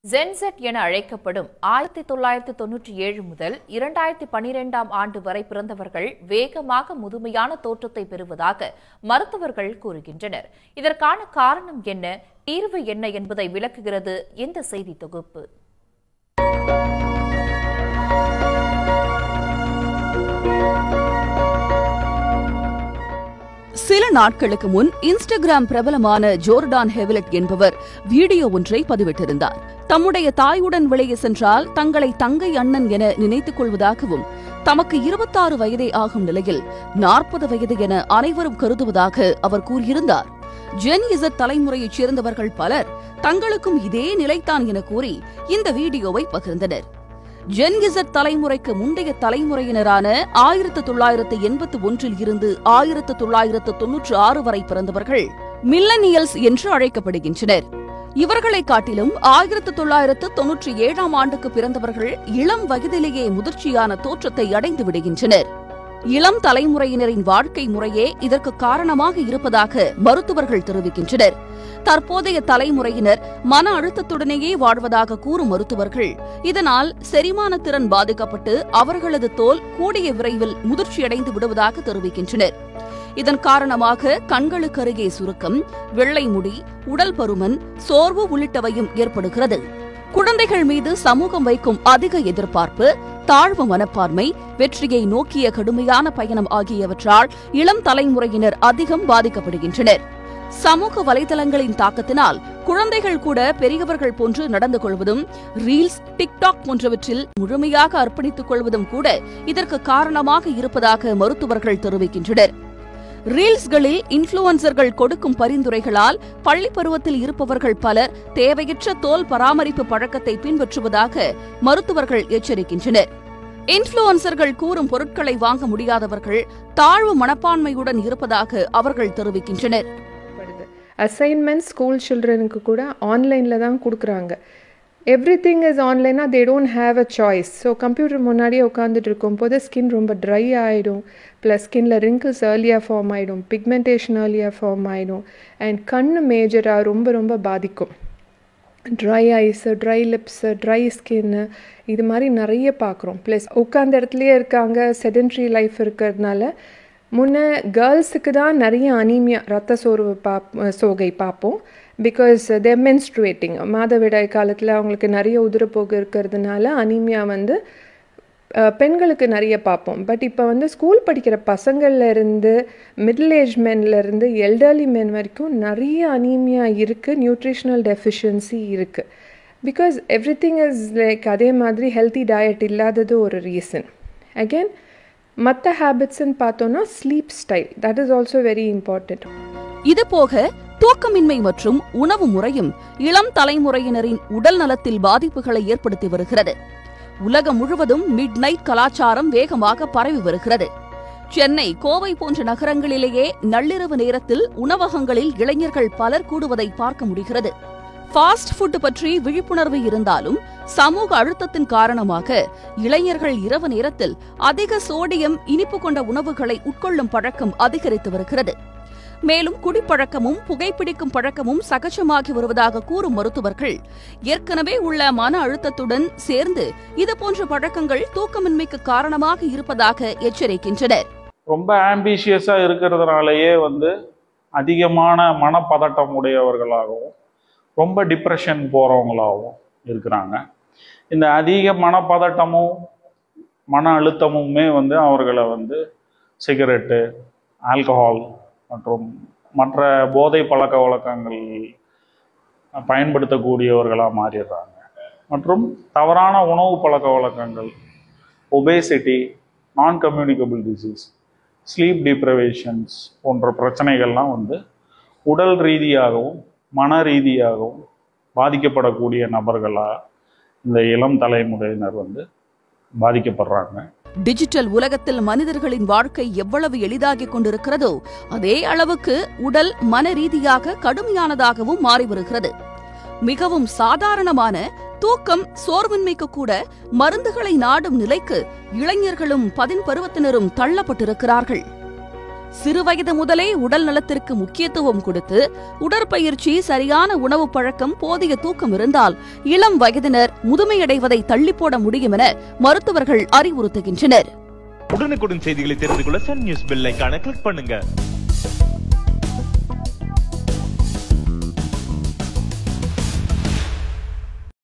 Genset என அழைக்கப்படும் 1997 முதல் 2012ஆம் ஆண்டு வரை பிறந்தவர்கள் வேகமாக முதுமையான தோற்றத்தை பெறுவதாக மருத்துவர்கள் கூறுகின்றனர். இதற்கான காரணம் என்ன, தீர்வு என்ன என்பதை விளக்குகிறது இந்த செய்தி தொகுப்பு. சில நாட்களுக்கு முன் இன்ஸ்டாகிராம் பிரபலமான ஜோர்டான் ஹெவிலட் என்பவர் வீடியோ ஒன்றை பதிவிட்டிருந்தார். தம்முடைய தாயுடன் வெளியே சென்றால் தங்களை தங்கை அண்ணன் என நினைத்துக் கொள்வதாகவும், தமக்கு 26 வயதே ஆகும் நிலையில் 40 வயது என அனைவரும் கருதுவதாக அவர் கூறியிருந்தார். ஜென் இசட் தலைமுறையைச் சேர்ந்தவர்கள் பலர் தங்களுக்கும் இதே நிலைத்தான் என கூறி இந்த வீடியோவை பகிர்ந்தனர். ஜென் இசட் தலைமுறைக்கு முந்தைய தலைமுறையினரான 1981 இருந்து 1996 வரை பிறந்தவர்கள் மில்லனியல்ஸ் என்று அழைக்கப்படுகின்றனர். இவர்களை காட்டிலும் 1997ஆம் ஆண்டுக்கு பிறந்தவர்கள் இளம் வயதிலேயே முதிர்ச்சியான தோற்றத்தை அடைந்து விடுகின்றனர். இளம் தலைமுறையினரின் வாழ்க்கை முறையே இதற்கு காரணமாக இருப்பதாக மருத்துவர்கள் தெரிவிக்கின்றனர். தற்போதைய தலைமுறையினர் மன அழுத்தத்துடனேயே வாழ்வதாக கூறும் மருத்துவர்கள், இதனால் செரிமான திறன் பாதிக்கப்பட்டு அவர்களது தோல் கூடிய விரைவில் முதிர்ச்சியடைந்து விடுவதாக தெரிவிக்கின்றனர். இதன் காரணமாக கண்களுக்கு அருகே சுருக்கம், வெள்ளை முடி, உடல் பருமன், சோர்வு உள்ளிட்டவையும் ஏற்படுகிறது. குழந்தைகள் மீது சமூகம் வைக்கும் அதிக எதிர்பார்ப்பு, தாழ்வு மனப்பான்மை, வெற்றியை நோக்கிய கடுமையான பயணம் ஆகியவற்றால் இளம் தலைமுறையினர் அதிகம் பாதிக்கப்படுகின்றனர். சமூக வலைதளங்களின் தாக்கத்தினால் குழந்தைகள் கூட பெரியவர்கள் போன்று நடந்து கொள்வதும், ரீல்ஸ், டிக்டாக் போன்றவற்றில் முழுமையாக அர்ப்பணித்துக் கொள்வதும் கூட இதற்கு காரணமாக இருப்பதாக மருத்துவர்கள் தெரிவிக்கின்றனர். ரீல்ஸ்களில் இன்ஃபுளுவன்சர்கள் கொடுக்கும் பரிந்துரைகளால் பள்ளி பருவத்தில் இருப்பவர்கள் பலர் தேவையற்ற தோல் பராமரிப்பு பழக்கத்தை பின்பற்றுவதாக மருத்துவர்கள் எச்சரிக்கின்றனர். இன்ஃபுளுவன்சர்கள் கூறும் பொருட்களை வாங்க முடியாதவர்கள் தாழ்வு மனப்பான்மையுடன் இருப்பதாக அவர்கள் தெரிவிக்கின்றனர். அசைன்மெண்ட் ஸ்கூல் சில்ட்ரனுக்கு கூட ஆன்லைனில் தான் கொடுக்குறாங்க. எவ்ரிதிங் இஸ் ஆன்லைனா, they don't have a choice. So computer முன்னாடியே உட்காந்துட்டு இருக்கும்போது ஸ்கின் ரொம்ப ட்ரை ஆகிடும், ப்ளஸ் ஸ்கின்ல ரிங்கிள்ஸ் ஏர்லியாக ஃபார்ம் ஆகிடும், பிக்மெண்டேஷன் ஏர்லியாக ஃபார்ம் ஆகிடும், அண்ட் கண்ணு மேஜராக ரொம்ப பாதிக்கும். Dry eyes, dry lips, dry skin, இது மாதிரி நிறைய பார்க்குறோம். ப்ளஸ் உட்காந்த இடத்துலையே இருக்காங்க, செடென்ட்ரி லைஃப் இருக்கிறதுனால முன்ன கேர்ள்ஸுக்கு தான் நிறைய அனீமியா, ரத்த சோகை பார்ப்போம். பிகாஸ் தே மென்ஸ்ட்ரேட்டிங், மாதவிடாய் காலத்தில் அவங்களுக்கு நிறைய உதிரப்போக்கு இருக்கிறதுனால அனீமியா பெண்களுக்கு நிறைய பார்ப்போம். பட் இப்போ ஸ்கூல் படிக்கிற பசங்கள்லேருந்து மிடில் ஏஜ் மென்லேருந்து எல்டர்லி மென் வரைக்கும் நிறைய அனீமியா இருக்குது, நியூட்ரிஷனல் டெஃபிஷியன்சி இருக்குது. பிகாஸ் எவ்ரிதிங் இஸ் லைக், அதே மாதிரி ஹெல்த்தி டயட் இல்லாதது ஒரு ரீசன். அகெயின் மற்ற ஹேபிட்ஸ்ன்னு பார்த்தோன்னா sleep style, that is also very important. இதுபோக தூக்கமின்மை மற்றும் உணவு முறையும் இளம் தலைமுறையினரின் உடல் நலத்தில் பாதிப்புகளை ஏற்படுத்தி வருகிறது. உலகம் முழுவதும் மிட் நைட் கலாச்சாரம் வேகமாக பரவி வருகிறது. சென்னை, கோவை போன்ற நகரங்களிலேயே நள்ளிரவு நேரத்தில் உணவகங்களில் இளைஞர்கள் பலர் கூடுவதை பார்க்க முடிகிறது. ஃபாஸ்ட் ஃபுட் பற்றி விழிப்புணர்வு இருந்தாலும் சமூக அழுத்தத்தின் காரணமாக இளைஞர்கள் இரவு நேரத்தில் அதிக சோடியம், இனிப்பு கொண்ட உணவுகளை உட்கொள்ளும் பழக்கம் அதிகரித்து வருகிறது. மேலும் குடிப்பழக்கமும் புகைப்பிடிக்கும் பழக்கமும் சகஜமாகி வருவதாக கூறும் மருத்துவர்கள், ஏற்கனவே உள்ள மன அழுத்தத்துடன் சேர்ந்து இதுபோன்ற பழக்கங்கள் தூக்கமின்மைக்கு காரணமாக இருப்பதாக எச்சரிக்கின்றனர். ரொம்ப ஆம்பிஷியஸா இருக்கிறதுனாலேயே அதிகமான மனப்பதட்டம் உடையவர்களாகவும் ரொம்ப டிப்ரெஷன் போறவங்களாகவும் இருக்கிறாங்க. இந்த அதிக மனப்பதட்டமும் மன அழுத்தமுமே அவர்களை சிகரெட்டு, ஆல்கஹால் மற்றும் மற்ற போதை பழக்க வழக்கங்கள் பயன்படுத்தக்கூடியவர்களாக மாறிடுறாங்க. மற்றும் தவறான உணவு பழக்க வழக்கங்கள், ஒபேசிட்டி, நான் கம்யூனிகபிள் டிசீஸ், ஸ்லீப் டிப்ரவேஷன்ஸ் போன்ற பிரச்சனைகள்லாம் உடல் ரீதியாகவும் மன ரீதியாகவும் பாதிக்கப்படக்கூடிய நபர்களாக இந்த இளம் தலைமுறையினர் பாதிக்கப்படுறாங்க. டிஜிட்டல் உலகத்தில் மனிதர்களின் வாழ்க்கை எவ்வளவு எளிதாகிக் கொண்டிருக்கிறதோ அதே அளவுக்கு உடல் மன ரீதியாக கடுமையானதாகவும் மாறி வருகிறது. மிகவும் சாதாரணமான தூக்கம், சோர்வின்மைக்கு கூட மருந்துகளை நாடும் நிலைக்கு இளைஞர்களும் 10 பருவத்தினரும் தள்ளப்பட்டிருக்கிறார்கள். சிறுவயது முதலே உடல் நலத்திற்கு முக்கியத்துவம் கொடுத்து உடற்பயிற்சி, சரியான உணவு பழக்கம், போதிய தூக்கம் இருந்தால் இளம் வயதினர் முதுமையடைவதை தள்ளி போட முடியும் என மருத்துவர்கள் அறிவுறுத்துகின்றனர். உடனுக்குடன் செய்திகளை தெரிந்து கொள்ள சன் நியூஸ் பெல் ஐகானை கிளிக் பண்ணுங்க.